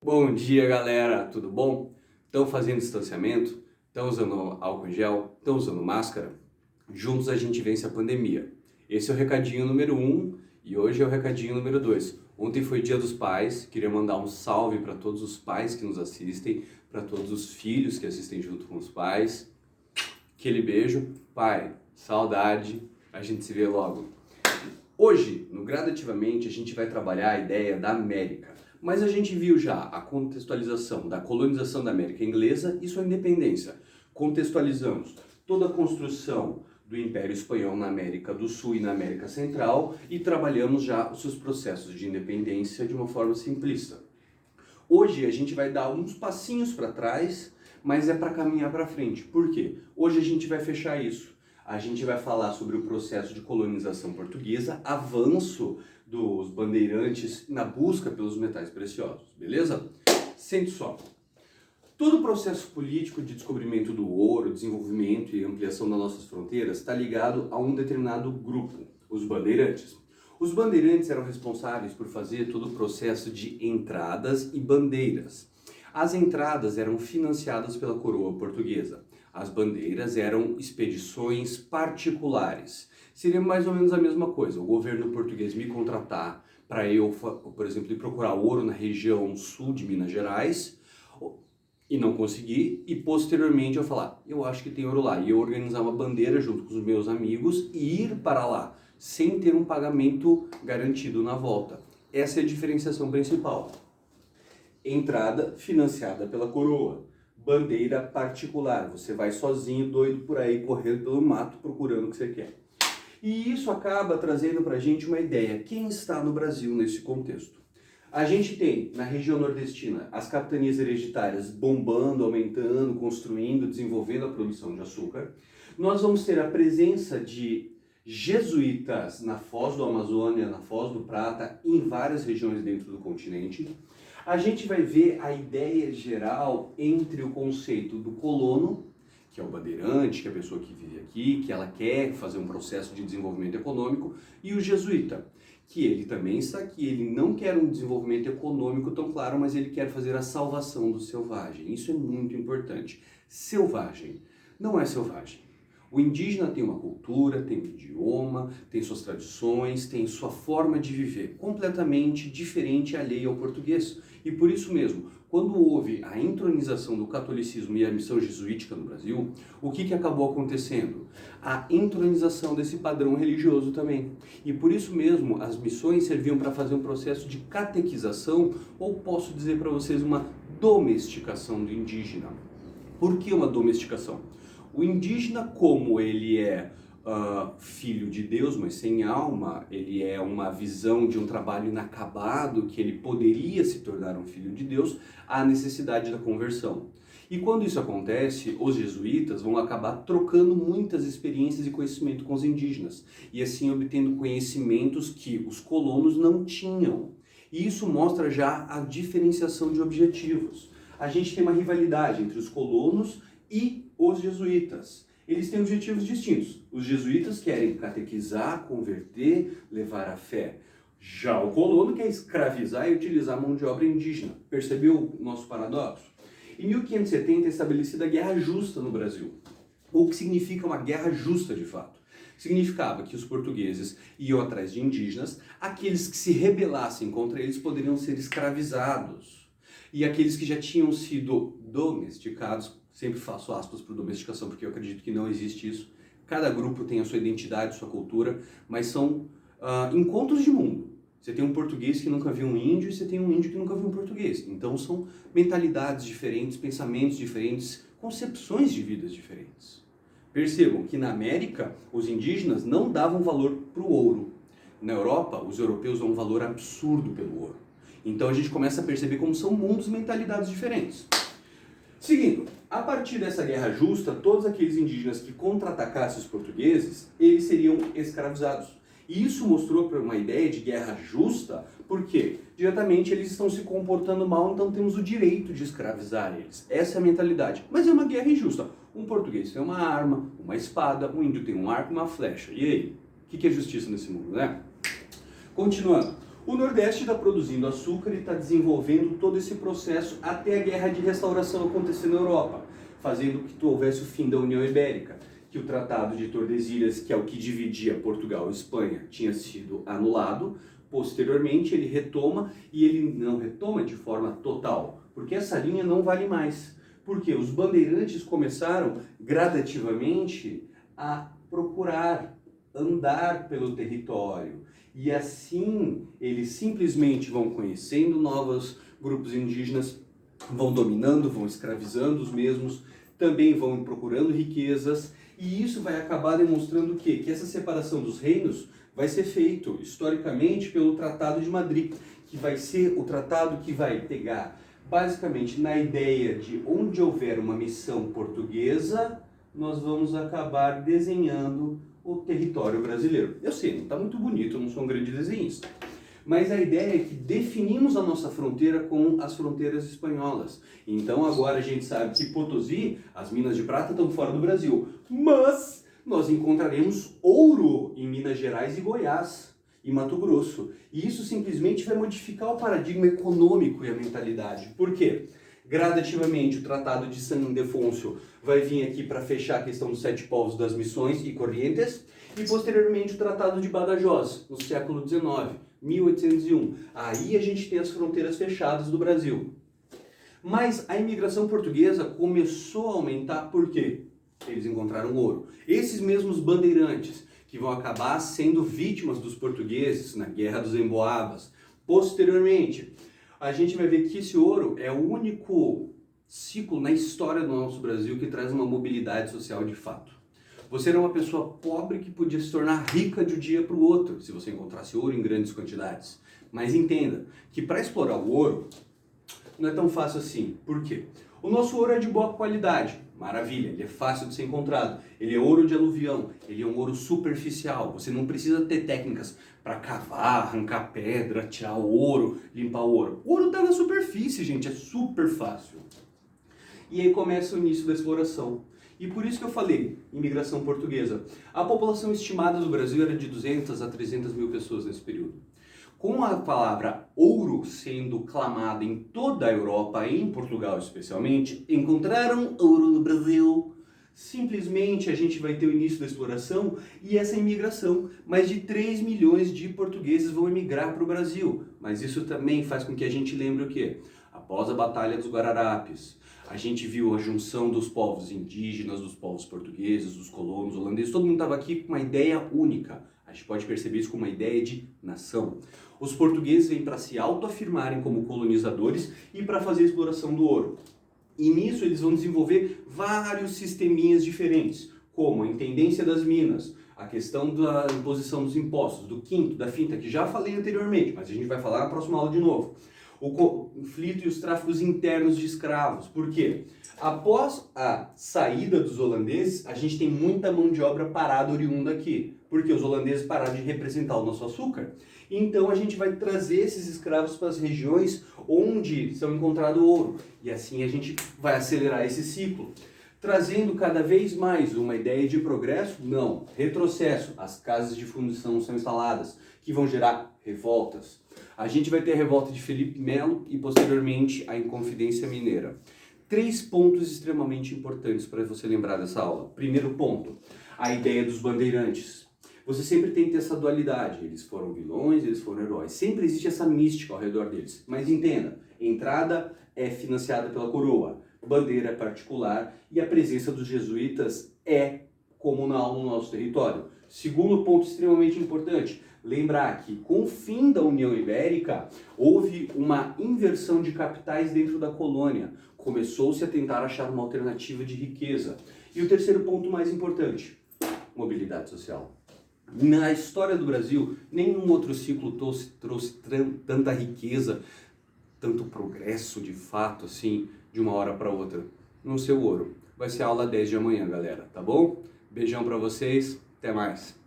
Bom dia, galera, tudo bom? Estão fazendo distanciamento? Estão usando álcool em gel? Estão usando máscara? Juntos a gente vence a pandemia. Esse é o recadinho número 1 e hoje é o recadinho número 2. Ontem foi Dia dos Pais, queria mandar um salve para todos os pais que nos assistem, para todos os filhos que assistem junto com os pais. Aquele beijo, pai, saudade, a gente se vê logo. Hoje, no Gradativamente, a gente vai trabalhar a ideia da América. Mas a gente viu já a contextualização da colonização da América Inglesa e sua independência. Contextualizamos toda a construção do Império Espanhol na América do Sul e na América Central e trabalhamos já os seus processos de independência de uma forma simplista. Hoje a gente vai dar uns passinhos para trás, mas é para caminhar para frente. Por quê? Hoje a gente vai fechar isso. A gente vai falar sobre o processo de colonização portuguesa, avanço dos bandeirantes na busca pelos metais preciosos, beleza? Sente só. Todo o processo político de descobrimento do ouro, desenvolvimento e ampliação das nossas fronteiras está ligado a um determinado grupo, os bandeirantes. Os bandeirantes eram responsáveis por fazer todo o processo de entradas e bandeiras. As entradas eram financiadas pela coroa portuguesa. As bandeiras eram expedições particulares. Seria mais ou menos a mesma coisa. O governo português me contratar para eu, por exemplo, ir procurar ouro na região sul de Minas Gerais e não conseguir, e posteriormente eu falar, eu acho que tem ouro lá, e eu organizar uma bandeira junto com os meus amigos e ir para lá, sem ter um pagamento garantido na volta. Essa é a diferenciação principal. Entrada financiada pela coroa. Bandeira particular, você vai sozinho, doido por aí, correndo pelo mato, procurando o que você quer. E isso acaba trazendo pra gente uma ideia, quem está no Brasil nesse contexto? A gente tem, na região nordestina, as capitanias hereditárias bombando, aumentando, construindo, desenvolvendo a produção de açúcar. Nós vamos ter a presença de jesuítas na Foz do Amazônia, na Foz do Prata, em várias regiões dentro do continente. A gente vai ver a ideia geral entre o conceito do colono, que é o bandeirante, que é a pessoa que vive aqui, que ela quer fazer um processo de desenvolvimento econômico, e o jesuíta, que ele também está aqui, ele não quer um desenvolvimento econômico tão claro, mas ele quer fazer a salvação do selvagem. Isso é muito importante. Selvagem não é selvagem. O indígena tem uma cultura, tem um idioma, tem suas tradições, tem sua forma de viver, completamente diferente e alheia ao português. E por isso mesmo, quando houve a entronização do catolicismo e a missão jesuítica no Brasil, o que acabou acontecendo? A entronização desse padrão religioso também. E por isso mesmo, as missões serviam para fazer um processo de catequização, ou posso dizer para vocês, uma domesticação do indígena. Por que uma domesticação? O indígena, como ele é filho de Deus, mas sem alma, ele é uma visão de um trabalho inacabado, que ele poderia se tornar um filho de Deus, há necessidade da conversão. E quando isso acontece, os jesuítas vão acabar trocando muitas experiências e conhecimento com os indígenas, e assim obtendo conhecimentos que os colonos não tinham. E isso mostra já a diferenciação de objetivos. A gente tem uma rivalidade entre os colonos e os jesuítas. Eles têm objetivos distintos. Os jesuítas querem catequizar, converter, levar a fé. Já o colono quer escravizar e utilizar a mão de obra indígena. Percebeu o nosso paradoxo? Em 1570 é estabelecida a Guerra Justa no Brasil. O que significa uma guerra justa de fato? Significava que os portugueses iam atrás de indígenas, aqueles que se rebelassem contra eles poderiam ser escravizados. E aqueles que já tinham sido domesticados, sempre faço aspas para domesticação porque eu acredito que não existe isso. Cada grupo tem a sua identidade, sua cultura, mas são encontros de mundo. Você tem um português que nunca viu um índio e você tem um índio que nunca viu um português. Então são mentalidades diferentes, pensamentos diferentes, concepções de vidas diferentes. Percebam que na América os indígenas não davam valor para o ouro. Na Europa, os europeus dão um valor absurdo pelo ouro. Então a gente começa a perceber como são mundos e mentalidades diferentes. Seguindo, a partir dessa guerra justa, todos aqueles indígenas que contra-atacassem os portugueses, eles seriam escravizados. E isso mostrou para uma ideia de guerra justa, porque diretamente eles estão se comportando mal, então temos o direito de escravizar eles. Essa é a mentalidade. Mas é uma guerra injusta. Um português tem uma arma, uma espada, um índio tem um arco e uma flecha. E aí? O que é justiça nesse mundo, né? Continuando. O Nordeste está produzindo açúcar e está desenvolvendo todo esse processo até a Guerra de Restauração acontecer na Europa, fazendo que houvesse o fim da União Ibérica, que o Tratado de Tordesilhas, que é o que dividia Portugal e Espanha, tinha sido anulado. Posteriormente ele retoma, e ele não retoma de forma total, porque essa linha não vale mais. Porque os bandeirantes começaram gradativamente a procurar andar pelo território. E assim eles simplesmente vão conhecendo novos grupos indígenas, vão dominando, vão escravizando os mesmos, também vão procurando riquezas, e isso vai acabar demonstrando o quê? Que essa separação dos reinos vai ser feito historicamente pelo Tratado de Madrid, que vai ser o tratado que vai pegar basicamente na ideia de onde houver uma missão portuguesa, nós vamos acabar desenhando o território brasileiro. Eu sei, não está muito bonito, eu não sou um grande desenhista. Mas a ideia é que definimos a nossa fronteira com as fronteiras espanholas. Então agora a gente sabe que Potosí, as minas de prata estão fora do Brasil. Mas nós encontraremos ouro em Minas Gerais e Goiás e Mato Grosso. E isso simplesmente vai modificar o paradigma econômico e a mentalidade. Por quê? Gradativamente o Tratado de San Ildefonso vai vir aqui para fechar a questão dos 7 povos das Missões e Corrientes, e posteriormente o Tratado de Badajoz, no século XIX, 1801. Aí a gente tem as fronteiras fechadas do Brasil. Mas a imigração portuguesa começou a aumentar por quê? Eles encontraram ouro. Esses mesmos bandeirantes que vão acabar sendo vítimas dos portugueses na Guerra dos Emboabas. Posteriormente, a gente vai ver que esse ouro é o único ciclo na história do nosso Brasil que traz uma mobilidade social de fato. Você era uma pessoa pobre que podia se tornar rica de um dia para o outro, se você encontrasse ouro em grandes quantidades. Mas entenda que para explorar o ouro não é tão fácil assim. Por quê? O nosso ouro é de boa qualidade, maravilha, ele é fácil de ser encontrado, ele é ouro de aluvião, ele é um ouro superficial, você não precisa ter técnicas para cavar, arrancar pedra, tirar o ouro, limpar o ouro. O ouro está na superfície, gente, é super fácil. E aí começa o início da exploração. E por isso que eu falei, imigração portuguesa. A população estimada do Brasil era de 200 a 300 mil pessoas nesse período. Com a palavra ouro sendo clamada em toda a Europa, em Portugal especialmente, encontraram ouro no Brasil. Simplesmente a gente vai ter o início da exploração e essa imigração. Mais de 3 milhões de portugueses vão emigrar para o Brasil. Mas isso também faz com que a gente lembre o quê? Após a Batalha dos Guararapes, a gente viu a junção dos povos indígenas, dos povos portugueses, dos colonos, holandeses, todo mundo estava aqui com uma ideia única. A gente pode perceber isso como uma ideia de nação. Os portugueses vêm para se autoafirmarem como colonizadores e para fazer a exploração do ouro. E nisso eles vão desenvolver vários sisteminhas diferentes, como a intendência das minas, a questão da imposição dos impostos, do quinto, da finta, que já falei anteriormente, mas a gente vai falar na próxima aula de novo. O conflito e os tráficos internos de escravos. Por quê? Após a saída dos holandeses, a gente tem muita mão de obra parada oriunda aqui. Porque os holandeses pararam de representar o nosso açúcar. Então a gente vai trazer esses escravos para as regiões onde são encontrado ouro. E assim a gente vai acelerar esse ciclo. Trazendo cada vez mais uma ideia de progresso? Não. Retrocesso. As casas de fundição são instaladas, que vão gerar revoltas. A gente vai ter a revolta de Felipe Melo e posteriormente a Inconfidência Mineira. 3 pontos extremamente importantes para você lembrar dessa aula. Primeiro ponto, a ideia dos bandeirantes. Você sempre tem que ter essa dualidade. Eles foram vilões, eles foram heróis. Sempre existe essa mística ao redor deles. Mas entenda, entrada é financiada pela coroa, bandeira é particular e a presença dos jesuítas é comunal no nosso território. Segundo ponto extremamente importante, lembrar que com o fim da União Ibérica houve uma inversão de capitais dentro da colônia. Começou-se a tentar achar uma alternativa de riqueza. E o terceiro ponto mais importante, mobilidade social. Na história do Brasil, nenhum outro ciclo trouxe tanta riqueza, tanto progresso de fato, assim, de uma hora para outra. No seu ouro. Vai ser a aula 10 de amanhã, galera, tá bom? Beijão para vocês, até mais.